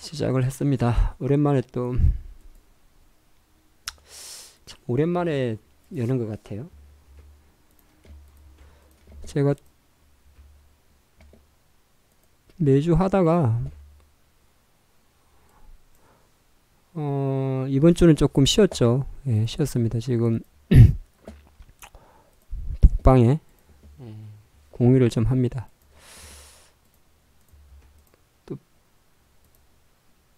시작을 했습니다. 오랜만에 또 참 오랜만에 여는 것 같아요. 제가 매주 하다가 이번 주는 조금 쉬었죠. 예, 쉬었습니다. 지금 독방에 공유를 좀 합니다. 또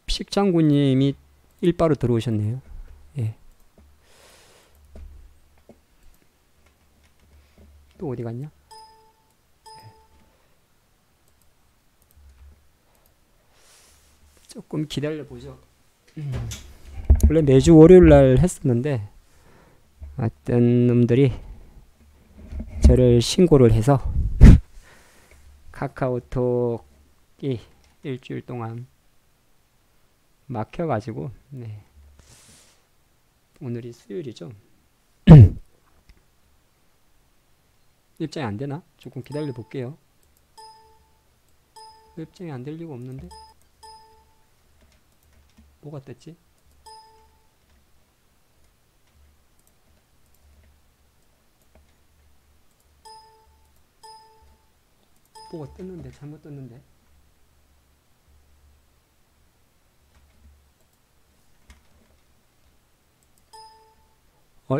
식장군님이 일바로 들어오셨네요. 예. 또 어디 갔냐? 조금 기다려 보죠. 원래 매주 월요일 날 했었는데 어떤 놈들이 저를 신고를 해서 카카오톡이 일주일 동안 막혀가지고 네. 오늘이 수요일이죠. 입장이 안 되나? 조금 기다려 볼게요. 입장이 안 될 리가 없는데 뭐가 떴지? 뭐가 떴는데 잘못 떴는데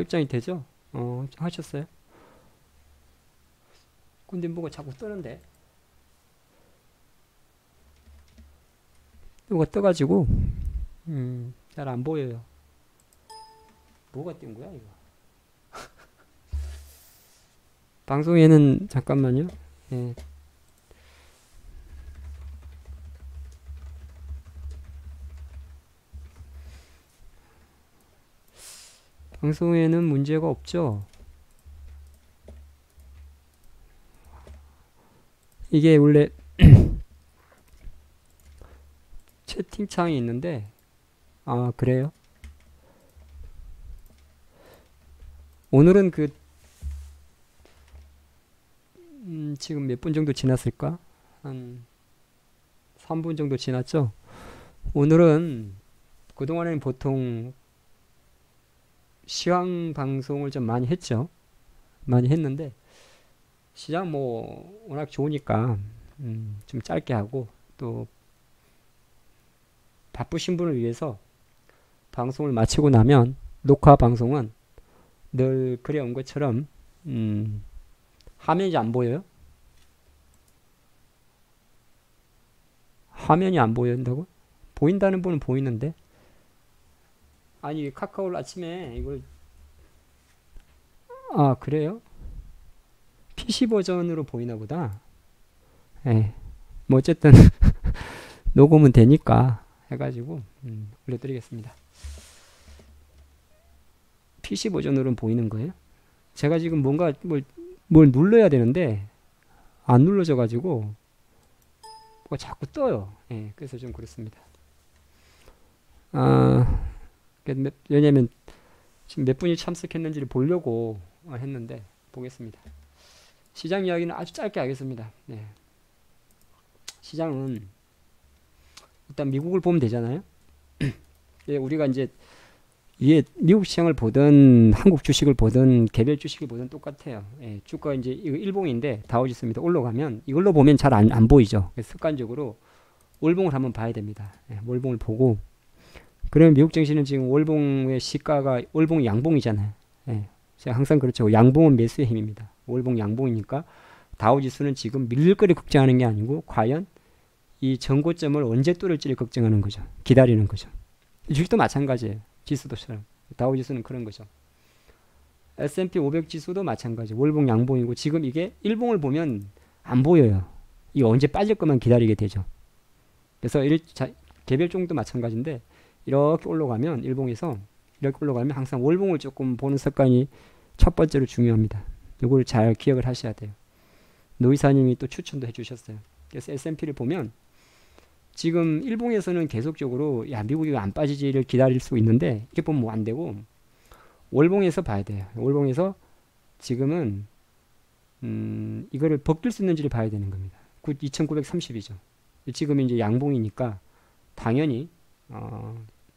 입장이 되죠? 하셨어요? 근데 뭐가 자꾸 뜨는데 뭐가 떠가지고 잘 안 보여요. 뭐가 뜬 거야 이거? 방송에는 잠깐만요. 예. 방송에는 문제가 없죠. 이게 원래 채팅창이 있는데 그래요? 오늘은 지금 몇 분 정도 지났을까? 한 3분 정도 지났죠? 오늘은 그동안에는 보통 시황 방송을 좀 많이 했죠. 많이 했는데 시장 뭐 워낙 좋으니까 좀 짧게 하고 또 바쁘신 분을 위해서 방송을 마치고 나면 녹화 방송은 늘 그래온 것처럼 화면이 안 보여요? 화면이 안 보인다고? 보인다는 분은 보이는데 아니 카카오를 아침에 이걸 그래요? PC 버전으로 보이나 보다. 예. 뭐 어쨌든 녹음은 되니까 해가지고 올려드리겠습니다. PC 버전으로는 보이는 거예요? 제가 지금 뭔가 뭘 눌러야 되는데 안 눌러져 가지고 뭐가 자꾸 떠요. 예, 그래서 좀 그렇습니다. 왜냐면 지금 몇 분이 참석했는지를 보려고 했는데 보겠습니다. 시장 이야기는 아주 짧게 하겠습니다. 네. 시장은 일단 미국을 보면 되잖아요. 예, 우리가 이제 이게 미국 시장을 보든 한국 주식을 보든 개별 주식을 보든 똑같아요. 예, 주가 이제 이거 일봉인데 다우지수입니다. 올라가면 이걸로 보면 잘 안 보이죠. 습관적으로 월봉을 한번 봐야 됩니다. 예, 월봉을 보고 그러면 미국 증시는 지금 월봉의 시가가 월봉 양봉이잖아요. 예, 제가 항상 그렇죠. 양봉은 매수의 힘입니다. 월봉 양봉이니까 다우지수는 지금 밀릴 거를 걱정하는 게 아니고 과연 이 전고점을 언제 뚫을지를 걱정하는 거죠. 기다리는 거죠. 주식도 마찬가지예요. 지수도처럼 다우지수는 그런 거죠. S&P 500 지수도 마찬가지. 월봉 양봉이고 지금 이게 일봉을 보면 안 보여요. 이게 언제 빠질 것만 기다리게 되죠. 그래서 개별 종도 마찬가지인데 이렇게 올라가면 일봉에서 이렇게 올라가면 항상 월봉을 조금 보는 습관이 첫 번째로 중요합니다. 이걸 잘 기억을 하셔야 돼요. 노이사님이 또 추천도 해주셨어요. 그래서 S&P를 보면 지금 일봉에서는 계속적으로 미국이 안 빠지지를 기다릴 수 있는데 이렇게 보면 뭐 안 되고 월봉에서 봐야 돼요. 월봉에서 지금은 이거를 벗길 수 있는지를 봐야 되는 겁니다. 2930이죠. 지금 이제 양봉이니까 당연히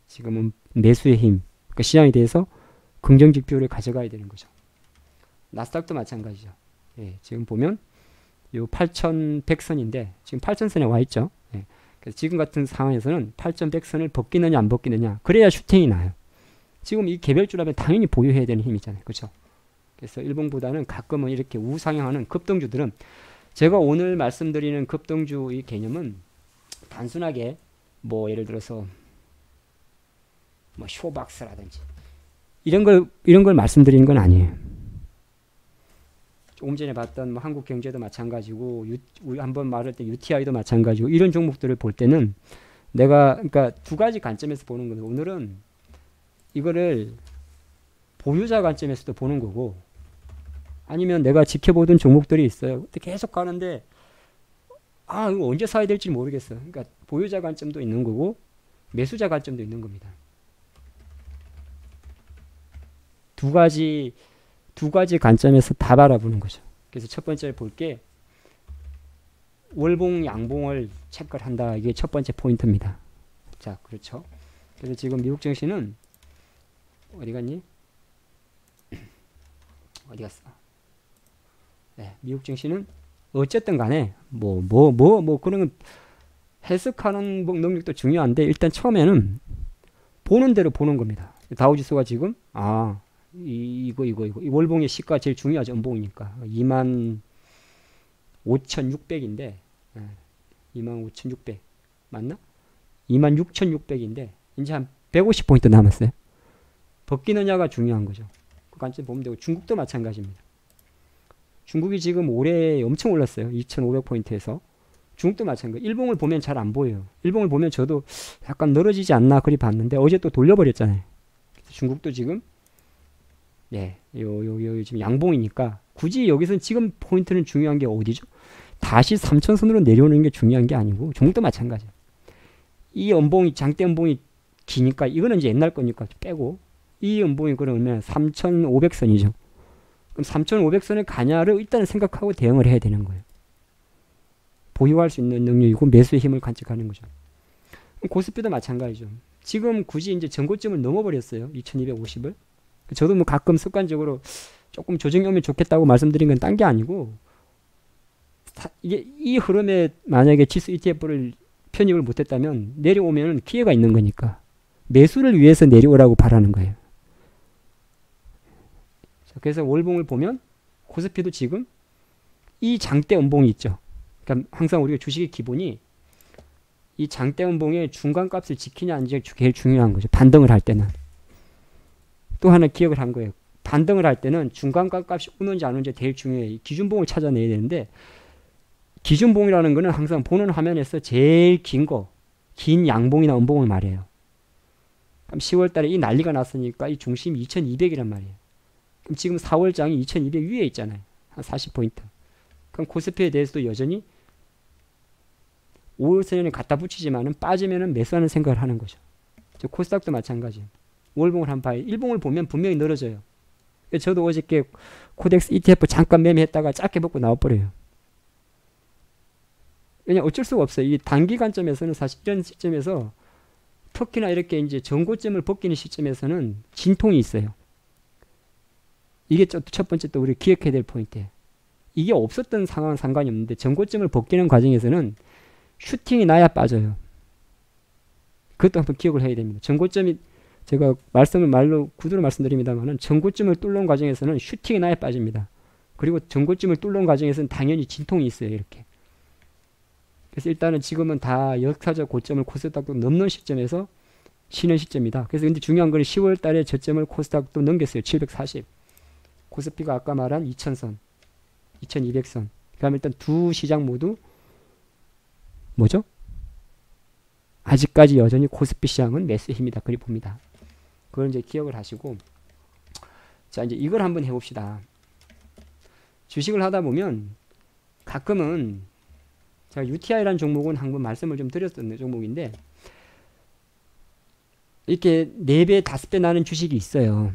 지금은 매수의 힘, 그러니까 시장에 대해서 긍정적 비율을 가져가야 되는 거죠. 나스닥도 마찬가지죠. 예, 지금 보면 요 8,100선인데 지금 8,000선에 와 있죠. 예, 그래서 지금 같은 상황에서는 8,100선을 벗기느냐 안 벗기느냐, 그래야 슈팅이 나요. 지금 이 개별주라면 당연히 보유해야 되는 힘이잖아요. 그렇죠? 그래서 일봉보다는 가끔은 이렇게 우상향하는 급등주들은, 제가 오늘 말씀드리는 급등주의 개념은 단순하게 뭐 예를 들어서 뭐 쇼박스라든지 이런 걸 말씀드리는 건 아니에요. 조금 전에 봤던 뭐 한국경제도 마찬가지고 우리 한번 말할 때 UTI도 마찬가지고, 이런 종목들을 볼 때는 내가 그러니까 두 가지 관점에서 보는 건데, 오늘은 이거를 보유자 관점에서도 보는 거고, 아니면 내가 지켜보던 종목들이 있어요. 근데 계속 가는데 이거 언제 사야 될지 모르겠어요. 그러니까 보유자 관점도 있는 거고 매수자 관점도 있는 겁니다. 두 가지 관점에서 다 바라보는 거죠. 그래서 첫 번째 볼 게 월봉 양봉을 체크를 한다. 이게 첫 번째 포인트입니다. 자, 그렇죠. 그래서 지금 미국 증시는 어디 갔니? 어디 갔어? 네, 미국 증시는 어쨌든 간에 그런 해석하는 능력도 중요한데, 일단 처음에는 보는 대로 보는 겁니다. 다우지수가 지금 이거 이 월봉의 시가 제일 중요하죠. 음봉이니까 25,600인데 25,600 맞나? 26,600인데 이제 한 150포인트 남았어요. 벗기느냐가 중요한 거죠. 그 관점 보면 되고, 중국도 마찬가지입니다. 중국이 지금 올해 엄청 올랐어요. 2,500포인트에서. 중국도 마찬가지. 일봉을 보면 잘 안 보여요. 일봉을 보면 저도 약간 늘어지지 않나 그리 봤는데 어제 또 돌려버렸잖아요. 중국도 지금 지금 양봉이니까 굳이 여기서 지금 포인트는 중요한 게 어디죠? 다시 3,000선으로 내려오는 게 중요한 게 아니고, 중국도 마찬가지예요. 이 음봉이 장대 음봉이 기니까 이거는 이제 옛날 거니까 빼고, 이 음봉이 그러면 3,500선이죠. 그럼 3,500선에 가냐를 일단은 생각하고 대응을 해야 되는 거예요. 보유할 수 있는 능력이고 매수의 힘을 관측하는 거죠. 고스피도 마찬가지죠. 지금 굳이 이제 전고점을 넘어버렸어요. 2,250을. 저도 뭐 가끔 습관적으로 조금 조정이 오면 좋겠다고 말씀드린 건 딴 게 아니고, 이게 이 흐름에 만약에 지수 ETF를 편입을 못했다면 내려오면 기회가 있는 거니까 매수를 위해서 내려오라고 바라는 거예요. 그래서 월봉을 보면 코스피도 지금 이 장대 음봉이 있죠. 그러니까 항상 우리가 주식의 기본이 이 장대 음봉의 중간값을 지키냐 안 지키냐 제일 중요한 거죠. 반등을 할 때는. 또 하나 기억을 한 거예요. 반등을 할 때는 중간값이 오는지 안 오는지 제일 중요해요. 기준봉을 찾아내야 되는데, 기준봉이라는 거는 항상 보는 화면에서 제일 긴 양봉이나 음봉을 말해요. 그럼 10월 달에 이 난리가 났으니까 이 중심이 2200이란 말이에요. 그럼 지금 4월장이 2200 위에 있잖아요. 한 40포인트. 그럼 코스피에 대해서도 여전히 5일선에 갖다 붙이지만은 빠지면은 매수하는 생각을 하는 거죠. 코스닥도 마찬가지예요. 월봉을 한번 봐요. 일봉을 보면 분명히 늘어져요. 저도 어저께 코덱스 ETF 잠깐 매매했다가 짧게 먹고 나와버려요. 왜냐 어쩔 수가 없어요. 이 단기 관점에서는 사실 이런 시점에서 특히나 이렇게 이제 전고점을 벗기는 시점에서는 진통이 있어요. 이게 첫 번째 또 우리 기억해야 될 포인트예요. 이게 없었던 상황은 상관이 없는데 전고점을 벗기는 과정에서는 슈팅이 나야 빠져요. 그것도 한번 기억을 해야 됩니다. 전고점이 제가 구두로 말씀드립니다만은 전고점을 뚫는 과정에서는 슈팅이 나야 빠집니다. 그리고 전고점을 뚫는 과정에서는 당연히 진통이 있어요. 이렇게. 그래서 일단은 지금은 다 역사적 고점을 코스닥도 넘는 시점에서 쉬는 시점이다. 그래서 근데 중요한 건 10월 달에 저점을 코스닥도 넘겼어요. 740. 코스피가 아까 말한 2000선, 2200선. 그 다음에 일단 두 시장 모두 뭐죠? 아직까지 여전히 코스피 시장은 매수 힘이다. 그리 봅니다. 그걸 이제 기억을 하시고, 자, 이제 이걸 한번 해봅시다. 주식을 하다 보면 가끔은 제가 UTI라는 종목은 한번 말씀을 좀 드렸던 종목인데, 이렇게 4배, 5배 나는 주식이 있어요.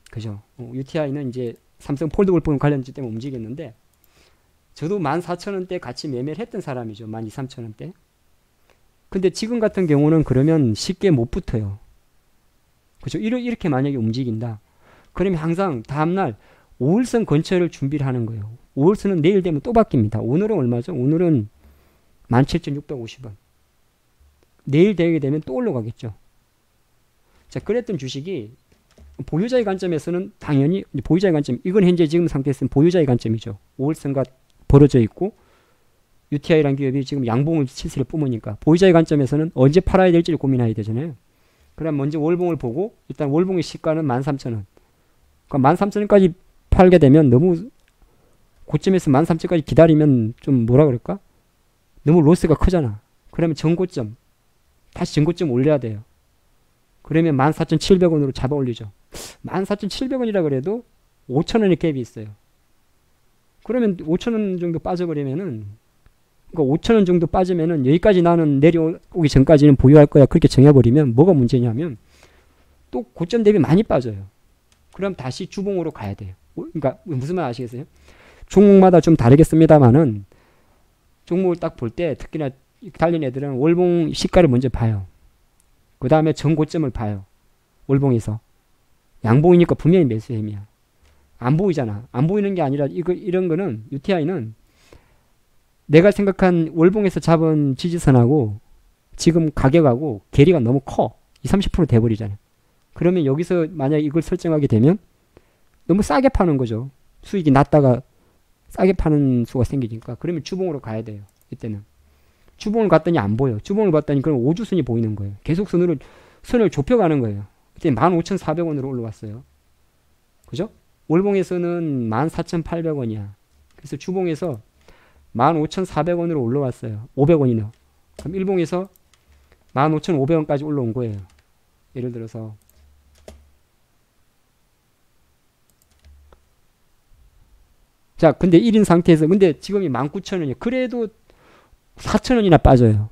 그죠? UTI는 이제 삼성 폴더블 관련주 때문에 움직였는데, 저도 14,000원대 같이 매매를 했던 사람이죠. 12,000, 13,000원대. 근데 지금 같은 경우는 그러면 쉽게 못 붙어요. 그죠? 이렇게 만약에 움직인다. 그러면 항상 다음날 5일선 근처를 준비를 하는 거예요. 5일선은 내일 되면 또 바뀝니다. 오늘은 얼마죠? 오늘은 17,650원. 내일 되게 되면 또 올라가겠죠. 자, 그랬던 주식이 보유자의 관점에서는 당연히 보유자의 관점, 이건 현재 지금 상태에서는 보유자의 관점이죠. 5일선과 벌어져 있고 UTI라는 기업이 지금 양봉을 실시를 뿜으니까 보유자의 관점에서는 언제 팔아야 될지를 고민해야 되잖아요. 그럼 먼저 월봉을 보고 일단 월봉의 시가는 13,000원. 그러니까 13,000원까지 팔게 되면 너무 고점에서 13,000원까지 기다리면 좀 뭐라 그럴까? 너무 로스가 크잖아. 그러면 전고점 다시 전고점 올려야 돼요. 그러면 14,700원으로 잡아 올리죠. 14,700원이라 그래도 5,000원의 갭이 있어요. 그러면 5,000원 정도 빠져버리면은, 그러니까 5,000원 정도 빠지면은 여기까지 나는 내려오기 전까지는 보유할 거야. 그렇게 정해버리면 뭐가 문제냐면 또 고점 대비 많이 빠져요. 그럼 다시 주봉으로 가야 돼요. 그러니까 무슨 말 아시겠어요? 종목마다 좀 다르겠습니다만은 종목을 딱 볼 때 특히나 달린 애들은 월봉 시가를 먼저 봐요. 그 다음에 전고점을 봐요. 월봉에서. 양봉이니까 분명히 매수 힘이야. 안 보이잖아. 안 보이는 게 아니라 이런 거는 UTI는 내가 생각한 월봉에서 잡은 지지선하고 지금 가격하고 괴리가 너무 커. 20, 30% 돼버리잖아요. 그러면 여기서 만약 이걸 설정하게 되면 너무 싸게 파는 거죠. 수익이 낮다가 싸게 파는 수가 생기니까. 그러면 주봉으로 가야 돼요. 이때는. 주봉을 갔더니 안 보여. 주봉을 봤더니 그럼 5주선이 보이는 거예요. 계속 선을 좁혀가는 거예요. 그때 15,400원으로 올라왔어요. 그죠? 월봉에서는 14,800원이야. 그래서 주봉에서 15,400원으로 올라왔어요. 500원이나. 그럼 일봉에서 15,500원까지 올라온 거예요. 예를 들어서 자, 근데 1인 상태에서 근데 지금이 19,000원이에요. 그래도 4,000원이나 빠져요.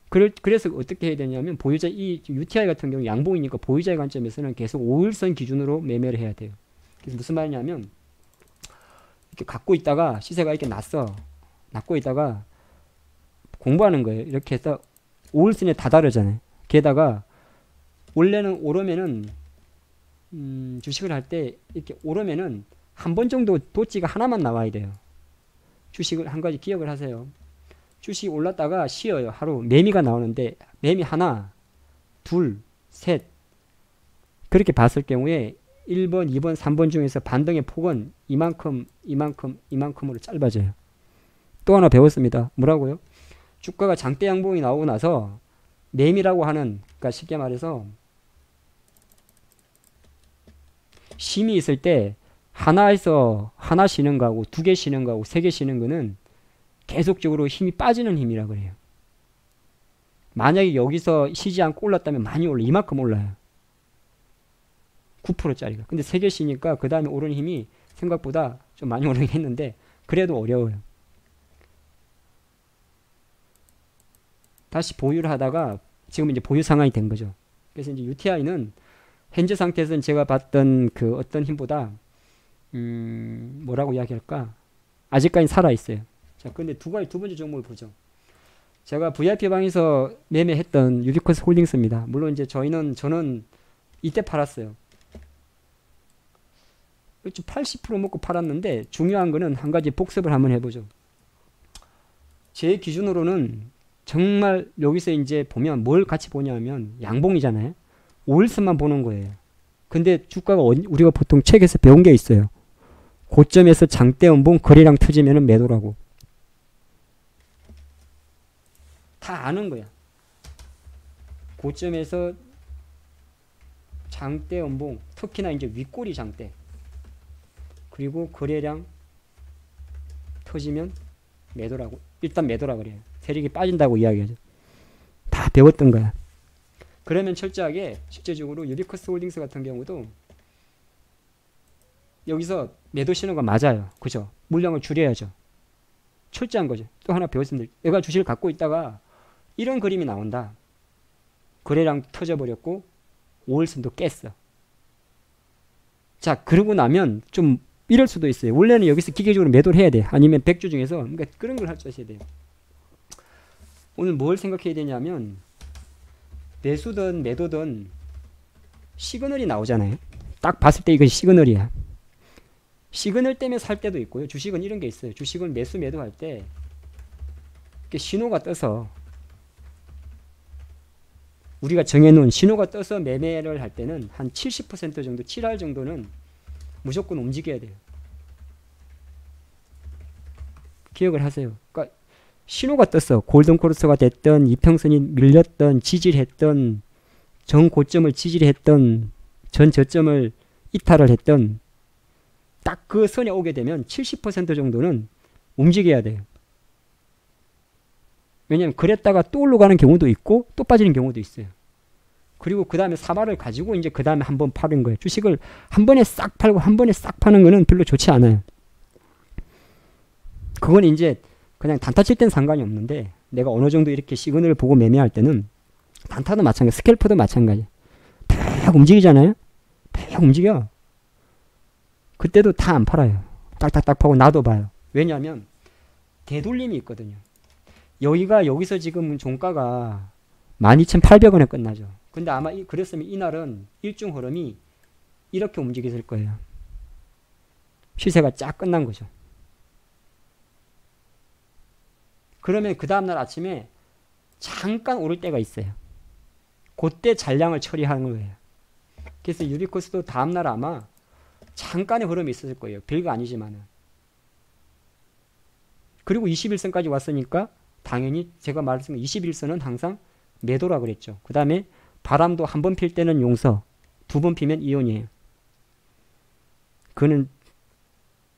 그래서 어떻게 해야 되냐면 보유자 이 UTI 같은 경우 양봉이니까 보유자의 관점에서는 계속 5일선 기준으로 매매를 해야 돼요. 그래서 무슨 말이냐면 이렇게 갖고 있다가 시세가 이렇게 낮고 있다가 공부하는 거예요. 이렇게 해서 5일선에 다다르잖아요. 게다가 원래는 오르면은 주식을 할 때 이렇게 오르면은 한 번 정도 도치가 하나만 나와야 돼요. 주식을 한 가지 기억을 하세요. 주식이 올랐다가 쉬어요. 하루 매미가 나오는데 매미 하나, 둘, 셋 그렇게 봤을 경우에 1번, 2번, 3번 중에서 반등의 폭은 이만큼으로 짧아져요. 또 하나 배웠습니다. 뭐라고요? 주가가 장대 양봉이 나오고 나서 매미라고 하는, 그러니까 쉽게 말해서 심이 있을 때 하나에서 하나 쉬는 거하고 2개 쉬는 거하고 3개 쉬는 거는 계속적으로 힘이 빠지는 힘이라 그래요. 만약에 여기서 쉬지 않고 올랐다면 많이 올라. 이만큼 올라요. 9%짜리가. 근데 3개 쉬니까 그 다음에 오르는 힘이 생각보다 좀 많이 오르긴 했는데 그래도 어려워요. 다시 보유를 하다가 지금 이제 보유 상황이 된 거죠. 그래서 이제 UTI는 현재 상태에서는 제가 봤던 그 어떤 힘보다 뭐라고 이야기할까? 아직까지 살아있어요. 자, 근데 두 번째 종목을 보죠. 제가 VIP방에서 매매했던 유비쿼스 홀딩스입니다. 물론 이제 저는 이때 팔았어요. 80% 먹고 팔았는데 중요한 거는 한 가지 복습을 한번 해보죠. 제 기준으로는 정말 여기서 이제 보면 뭘 같이 보냐면 양봉이잖아요. 5일선만 보는 거예요. 근데 주가가 우리가 보통 책에서 배운 게 있어요. 고점에서 장대 연봉 거래량 터지면 매도라고. 다 아는 거야. 고점에서 장대 연봉, 특히나 이제 윗꼬리 장대. 그리고 거래량 터지면 매도라고. 일단 매도라 그래요. 세력이 빠진다고 이야기하죠. 다 배웠던 거야. 그러면 철저하게 실제적으로 유비쿼스 홀딩스 같은 경우도 여기서 매도 신호가 맞아요. 그죠? 물량을 줄여야죠. 철저한 거죠. 또 하나 배웠습니다. 내가 주식을 갖고 있다가 이런 그림이 나온다. 거래량 터져버렸고 5일선도 깼어. 자, 그러고 나면 좀 이럴 수도 있어요. 원래는 여기서 기계적으로 매도를 해야 돼. 아니면 100주 중에서 그러니까 그런 걸 할 줄 아셔야 돼요. 오늘 뭘 생각해야 되냐면 매수든 매도든 시그널이 나오잖아요. 딱 봤을 때 이건 시그널이야. 시그널 때문에 살 때도 있고요. 주식은 이런 게 있어요. 주식은 매수 매도할 때 이렇게 신호가 떠서 우리가 정해놓은 신호가 떠서 매매를 할 때는 한 70% 정도, 7할 정도는 무조건 움직여야 돼요. 기억을 하세요. 그러니까 신호가 떴어. 골든크로스가 됐던, 이평선이 밀렸던, 지지했던, 전고점을 지지했던, 전저점을 이탈을 했던 딱 그 선에 오게 되면 70% 정도는 움직여야 돼요. 왜냐하면 그랬다가 또 올라가는 경우도 있고 또 빠지는 경우도 있어요. 그리고 그 다음에 사발을 가지고 이제 그 다음에 한번 파는 거예요. 주식을 한 번에 싹 팔고 한 번에 싹 파는 거는 별로 좋지 않아요. 그건 이제 그냥 단타 칠 땐 상관이 없는데 내가 어느 정도 이렇게 시그널을 보고 매매할 때는 단타도 마찬가지, 스캘퍼도 마찬가지. 팍 움직이잖아요. 팍 움직여. 그때도 다 안 팔아요. 딱딱딱 파고 나도 봐요. 왜냐하면 되돌림이 있거든요. 여기서 지금 종가가 12,800원에 끝나죠. 근데 아마 그랬으면 이날은 일중 흐름이 이렇게 움직였을 거예요. 시세가 쫙 끝난 거죠. 그러면 그 다음날 아침에 잠깐 오를 때가 있어요. 그때 잔량을 처리하는 거예요. 그래서 유리코스도 다음날 아마 잠깐의 흐름이 있었을 거예요. 별거 아니지만은. 그리고 21선까지 왔으니까 당연히 제가 말했던 21선은 항상 매도라 그랬죠. 그 다음에 바람도 한 번 필 때는 용서, 두 번 피면 이혼이에요. 그는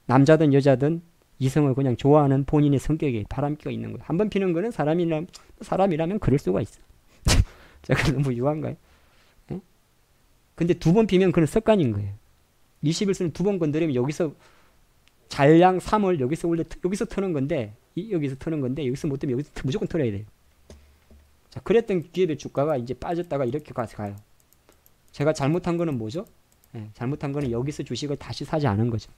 남자든 여자든 이성을 그냥 좋아하는 본인의 성격에 바람기가 있는 거예요. 한 번 피는 거는 사람이라면 그럴 수가 있어. 제가 너무 유한가요? 네? 근데 두 번 피면 그건 습관인 거예요. 21선은 두 번 건드리면 여기서 잔량 3을 여기서 트는 건데 여기서 트는 건데 여기서 못 되면 여기서 무조건 틀어야 돼요. 자, 그랬던 기업의 주가가 이제 빠졌다가 이렇게 가요. 제가 잘못한 거는 뭐죠? 네, 잘못한 거는 여기서 주식을 다시 사지 않은 거죠.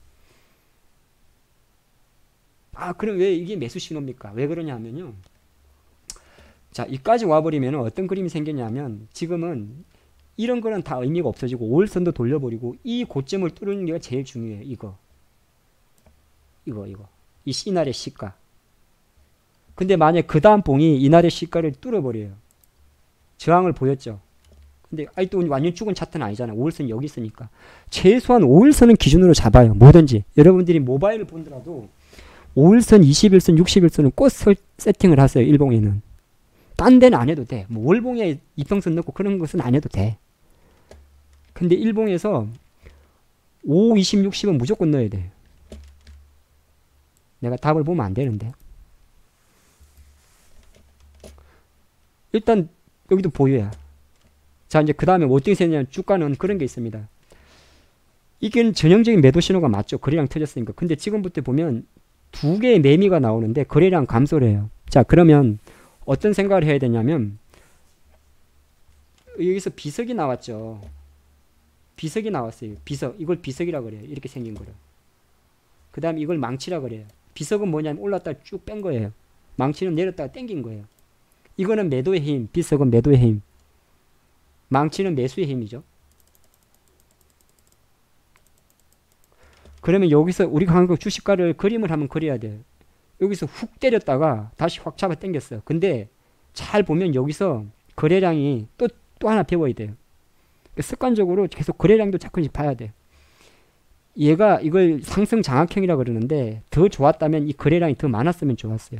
아, 그럼 왜 이게 매수 신호입니까? 왜 그러냐 하면요. 자, 이까지 와버리면 어떤 그림이 생겼냐면 지금은 이런 거는 다 의미가 없어지고 5일선도 돌려버리고 이 고점을 뚫는 게 제일 중요해요. 이거. 이 이날의 시가. 근데 만약 그 다음 봉이 이날의 시가를 뚫어버려요. 저항을 보였죠. 근데 또 완전 죽은 차트는 아니잖아요. 5일선 여기 있으니까. 최소한 5일선은 기준으로 잡아요. 뭐든지. 여러분들이 모바일을 본더라도 5일선, 21선, 60일선은 꼭 세팅을 하세요. 일봉에는. 딴 데는 안 해도 돼. 뭐 월봉에 이평선 넣고 그런 것은 안 해도 돼. 근데 일봉에서 5, 20, 60은 무조건 넣어야 돼요. 내가 답을 보면 안 되는데. 일단 여기도 보유야. 자, 이제 그 다음에 어떻게 되냐면 주가는 그런 게 있습니다. 이게 전형적인 매도 신호가 맞죠. 거래량 터졌으니까. 근데 지금부터 보면 두 개의 매미가 나오는데 거래량 감소를 해요. 자, 그러면 어떤 생각을 해야 되냐면 여기서 비석이 나왔죠. 비석이 나왔어요. 비석. 이걸 비석이라 그래요. 이렇게 생긴 거를. 그 다음에 이걸 망치라 그래요. 비석은 뭐냐면 올랐다가 쭉 뺀 거예요. 망치는 내렸다가 당긴 거예요. 이거는 매도의 힘, 비석은 매도의 힘. 망치는 매수의 힘이죠. 그러면 여기서 우리가 한국 주식가를 그림을 한번 그려야 돼요. 여기서 훅 때렸다가 다시 확 잡아 당겼어요. 근데 잘 보면 여기서 거래량이 또 하나 배워야 돼요. 습관적으로 계속 거래량도 자꾸씩 봐야 돼요. 얘가 이걸 상승 장악형이라 그러는데 더 좋았다면 이 거래량이 더 많았으면 좋았어요.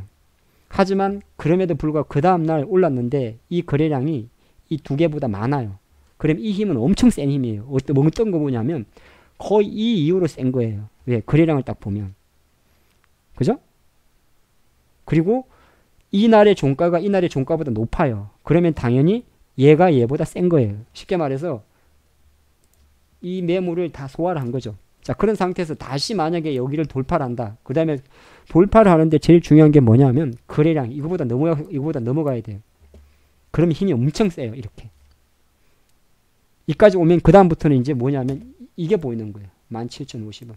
하지만 그럼에도 불구하고 그 다음날 올랐는데 이 거래량이 이 두 개보다 많아요. 그럼 이 힘은 엄청 센 힘이에요. 어떤 거 뭐냐면 거의 이 이후로 센 거예요. 왜? 거래량을 딱 보면. 그죠? 그리고 이날의 종가가 이날의 종가보다 높아요. 그러면 당연히 얘가 얘보다 센 거예요. 쉽게 말해서 이 매물을 다 소화를 한 거죠. 자, 그런 상태에서 다시 만약에 여기를 돌파를 한다. 그 다음에 돌파를 하는데 제일 중요한 게 뭐냐면 거래량. 이거보다 넘어가야 돼요. 그럼 힘이 엄청 세요. 이렇게. 이까지 오면 그 다음부터는 이제 뭐냐면 이게 보이는 거예요. 17,050원.